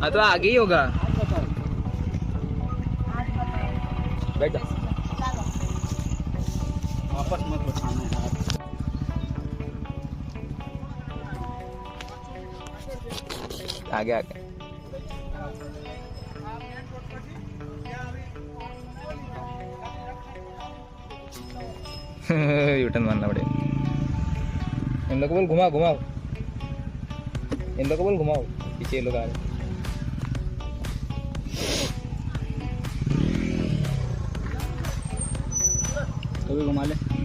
हाँ तो आगे ही होगा। बैठ जा। वापस मत उठाना यार। आगे आगे। यूटर्न मारना पड़ेगा। इन लोगों को बोल घुमाओ घुमाओ, इन लोगों को बोल घुमाओ, पीछे ये लोग आ रहे हैं। तो भी घुमा ले।